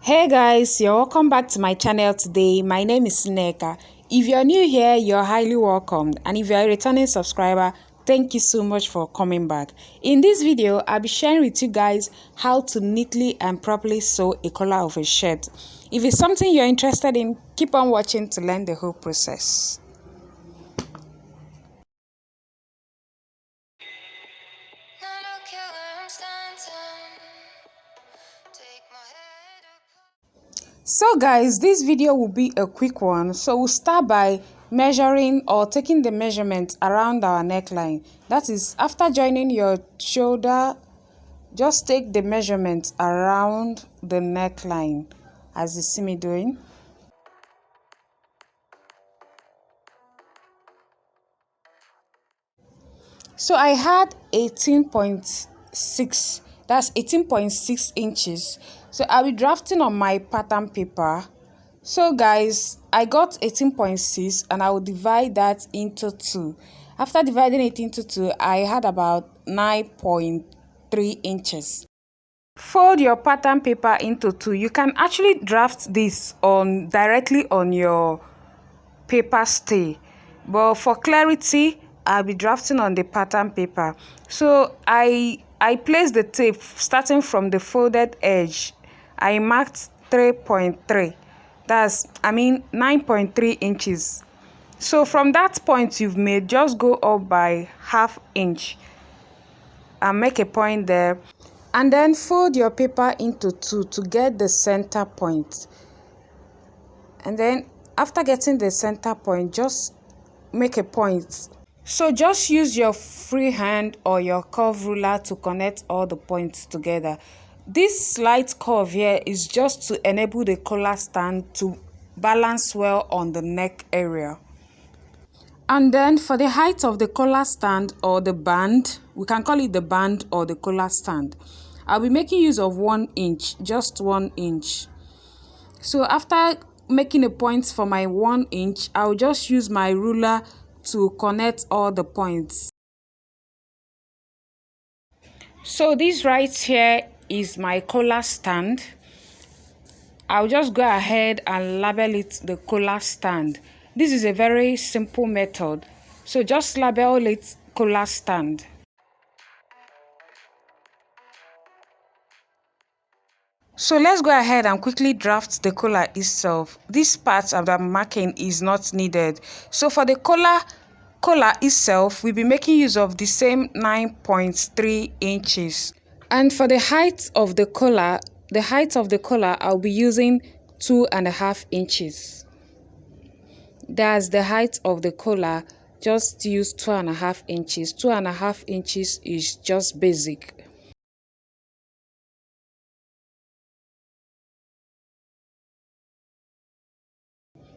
Hey guys, you're welcome back to my channel today. My name is Nneka. If you're new here, you're highly welcomed, and if you're a returning subscriber, thank you so much for coming back. In this video, I'll be sharing with you guys how to neatly and properly sew a collar of a shirt. If it's something you're interested in, keep on watching to learn the whole process. So guys, this video will be a quick one. So we'll start by measuring or taking the measurement around our neckline. That is, after joining your shoulder, just take the measurement around the neckline, as you see me doing. So I had 18.6, that's 18.6 inches. So I'll be drafting on my pattern paper. So guys, I got 18.6 and I will divide that into 2. After dividing it into 2, I had about 9.3 inches. Fold your pattern paper into 2. You can actually draft this on directly on your paper stay, but for clarity I'll be drafting on the pattern paper. So I placed the tape starting from the folded edge. I marked 3.3, that's 9.3 inches. So from that point you've made, just go up by ½ inch and make a point there, and then fold your paper into 2 to get the center point. And then after getting the center point, just make a point. So just use your free hand or your curve ruler to connect all the points together. This slight curve here is just to enable the collar stand to balance well on the neck area. And then for the height of the collar stand or the band, we can call it the band or the collar stand, I'll be making use of 1 inch, just 1 inch. So after making a point for my 1 inch, I'll just use my ruler to connect all the points. So this right here is my collar stand. I'll just go ahead and label it the collar stand. This is a very simple method. So just label it collar stand. So let's go ahead and quickly draft the collar itself. This part of the marking is not needed. So for the collar itself, we'll be making use of the same 9.3 inches. And for the height of the collar, I'll be using 2.5 inches. That's the height of the collar. Just use 2.5 inches. 2.5 inches is just basic.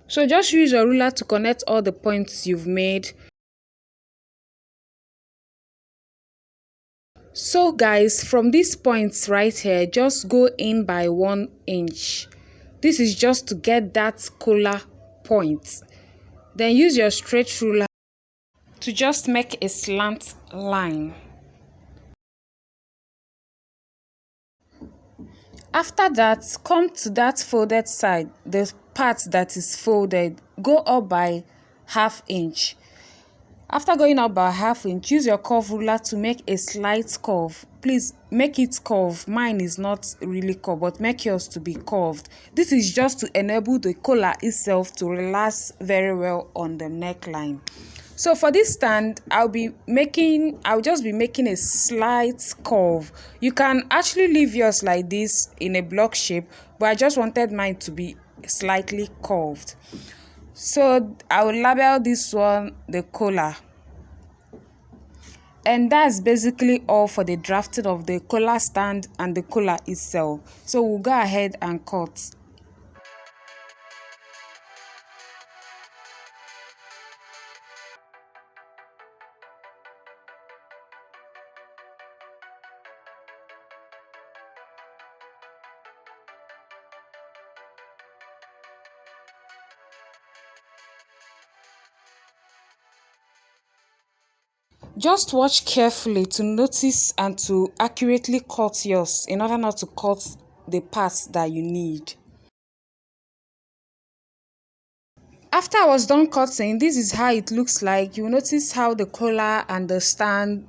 So just use your ruler to connect all the points you've made. So guys, from these points right here, just go in by 1 inch. This is just to get that collar point. Then use your straight ruler to just make a slant line. After that, come to that folded side, the part that is folded, go up by ½ inch. After going up by ½ inch, use your curve ruler to make a slight curve. Please make it curve. Mine is not really curved, but make yours to be curved. This is just to enable the collar itself to relax very well on the neckline. So for this stand, I'll just be making a slight curve. You can actually leave yours like this in a block shape, but I just wanted mine to be slightly curved. So I will label this one the collar. And that's basically all for the drafting of the collar stand and the collar itself. So we'll go ahead and cut. Just watch carefully to notice and to accurately cut yours in order not to cut the parts that you need. After I was done cutting, this is how it looks like. You notice how the collar and the stand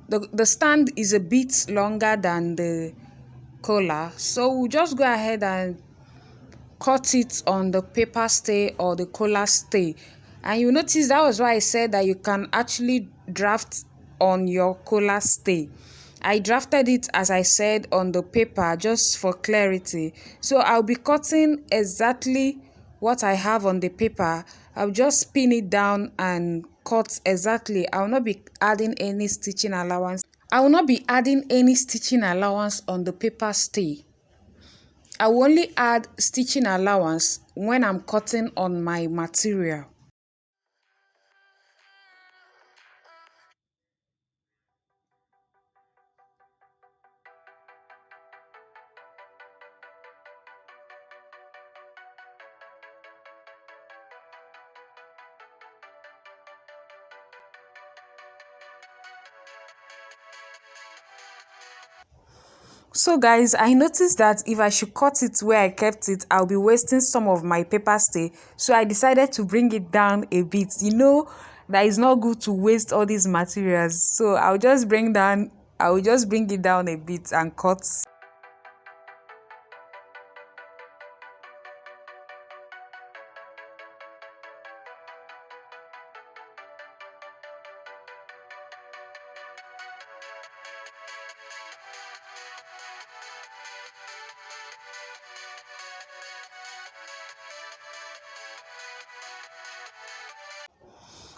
is a bit longer than the collar. So we'll just go ahead and cut it on the paper stay or the collar stay. And you notice that was why I said that you can actually draft on your collar stay. I drafted it, as I said, on the paper just for clarity. So I'll be cutting exactly what I have on the paper. I'll just pin it down and cut exactly. I will not be adding any stitching allowance. I will not be adding any stitching allowance on the paper stay. I will only add stitching allowance when I'm cutting on my material. So guys, I noticed that if I should cut it where I kept it, I'll be wasting some of my paper stay. So I decided to bring it down a bit. You know that it's not good to waste all these materials. So I will just bring it down a bit and cut.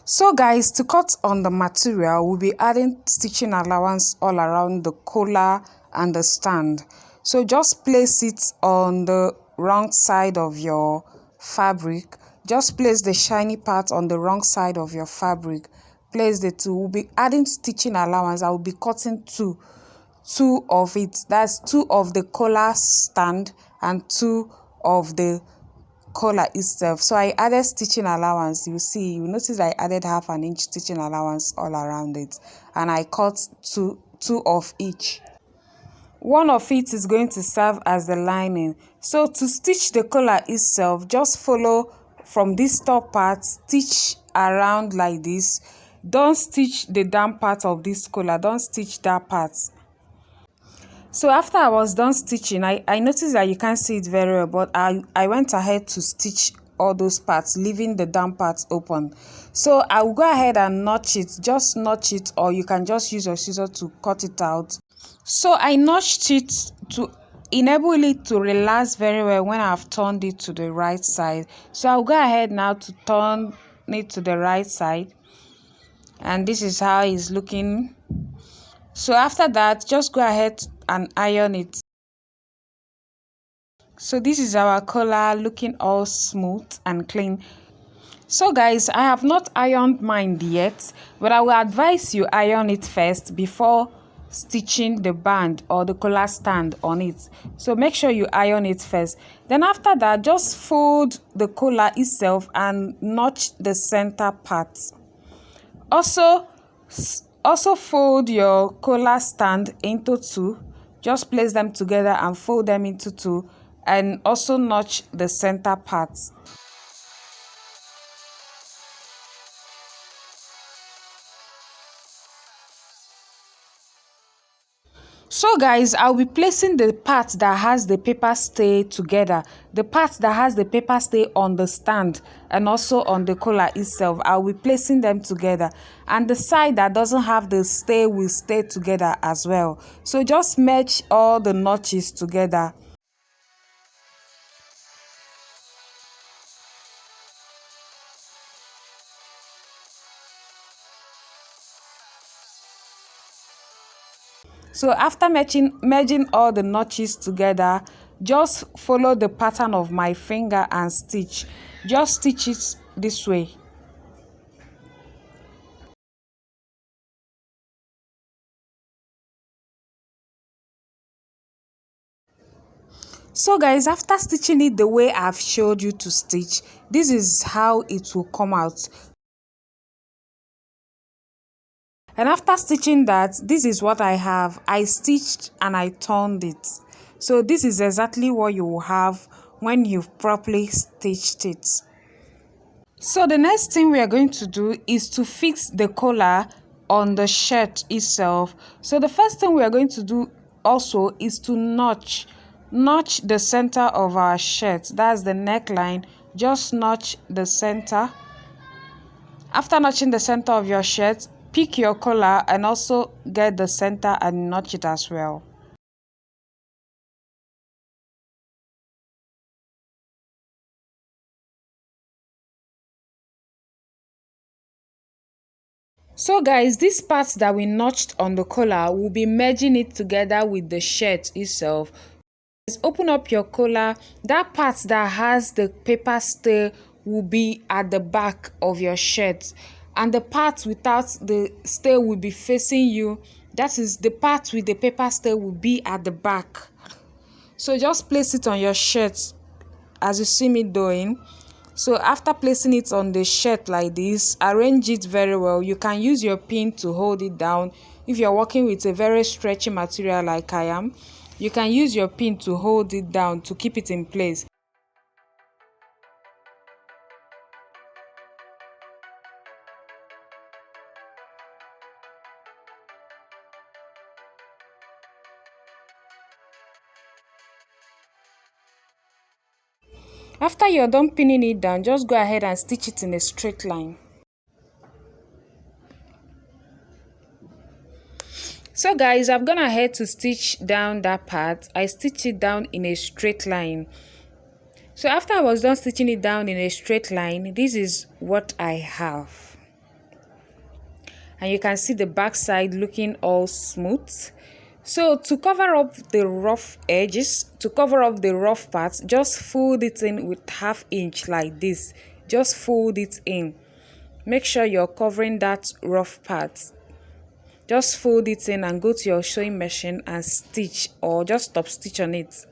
So guys, to cut on the material, we'll be adding stitching allowance all around the collar and the stand. So just place it on the wrong side of your fabric. Just place the shiny part on the wrong side of your fabric. Place the two. We'll be adding stitching allowance. I will be cutting two of it. That's two of the collar stand and two of the collar itself. So I added stitching allowance. You notice I added 1/2 inch stitching allowance all around it, and I cut two of each. One of it is going to serve as the lining. So to stitch the collar itself, just follow from this top part, stitch around like this. Don't stitch the down part of this collar, don't stitch that part. So after I was done stitching, I noticed that you can't see it very well, but I went ahead to stitch all those parts, leaving the down parts open. So I will go ahead and notch it, just notch it, or you can just use your scissors to cut it out. So I notched it to enable it to relax very well when I've turned it to the right side. So I'll go ahead now to turn it to the right side, and this is how it's looking. So after that, just go ahead and iron it. So this is our collar looking all smooth and clean. So guys, I have not ironed mine yet, but I will advise you iron it first before stitching the band or the collar stand on it. So make sure you iron it first. Then after that, just fold the collar itself and notch the center part. Also fold your collar stand into two. Just place them together and fold them into two, and also notch the center part. So guys, I'll be placing the part that has the paper stay together, the part that has the paper stay on the stand and also on the collar itself. I'll be placing them together, and the side that doesn't have the stay will stay together as well. So just match all the notches together. So after merging all the notches together, just follow the pattern of my finger and stitch. Just stitch it this way. So guys, after stitching it the way I've showed you to stitch, this is how it will come out. And after stitching that, this is what I have. I stitched and I turned it. So this is exactly what you will have when you've properly stitched it. So the next thing we are going to do is to fix the collar on the shirt itself. So the first thing we are going to do also is to notch the center of our shirt. That's the neckline. Just notch the center. After notching the center of your shirt, pick your collar and also get the center and notch it as well. So guys, this part that we notched on the collar, we'll be merging it together with the shirt itself. Just open up your collar. That part that has the paper stay will be at the back of your shirt, and the part without the stay will be facing you. That is, the part with the paper stay will be at the back. So just place it on your shirt as you see me doing. So after placing it on the shirt like this, arrange it very well. You can use your pin to hold it down. If you're working with a very stretchy material like I am, you can use your pin to hold it down to keep it in place. After you're done pinning it down, just go ahead and stitch it in a straight line. So guys, I've gone ahead to stitch down that part. I stitched it down in a straight line. So after I was done stitching it down in a straight line, this is what I have. And you can see the back side looking all smooth. So to cover up the rough edges, to cover up the rough parts, just fold it in with 1/2 inch like this. Just fold it in. Make sure you're covering that rough part. Just fold it in and go to your sewing machine and stitch, or just stop stitch on it.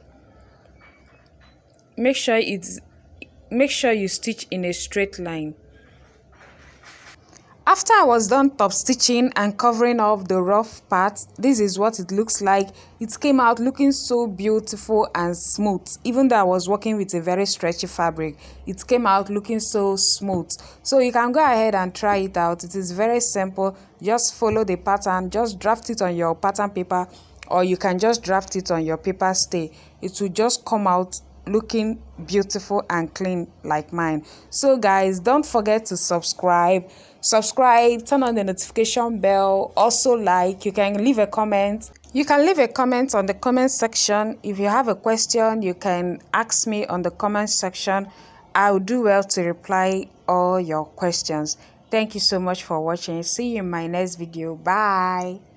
Make sure you stitch in a straight line. After I was done top stitching and covering up the rough parts, this is what it looks like. It came out looking so beautiful and smooth. Even though I was working with a very stretchy fabric, it came out looking so smooth. So you can go ahead and try it out. It is very simple. Just follow the pattern. Just draft it on your pattern paper, or you can just draft it on your paper stay. It will just come out looking beautiful and clean like mine. So guys, don't forget to subscribe, turn on the notification bell, also like. You can leave a comment on the comment section. If you have a question, you can ask me on the comment section. I'll do well to reply all your questions. Thank you so much for watching. See you in my next video. Bye.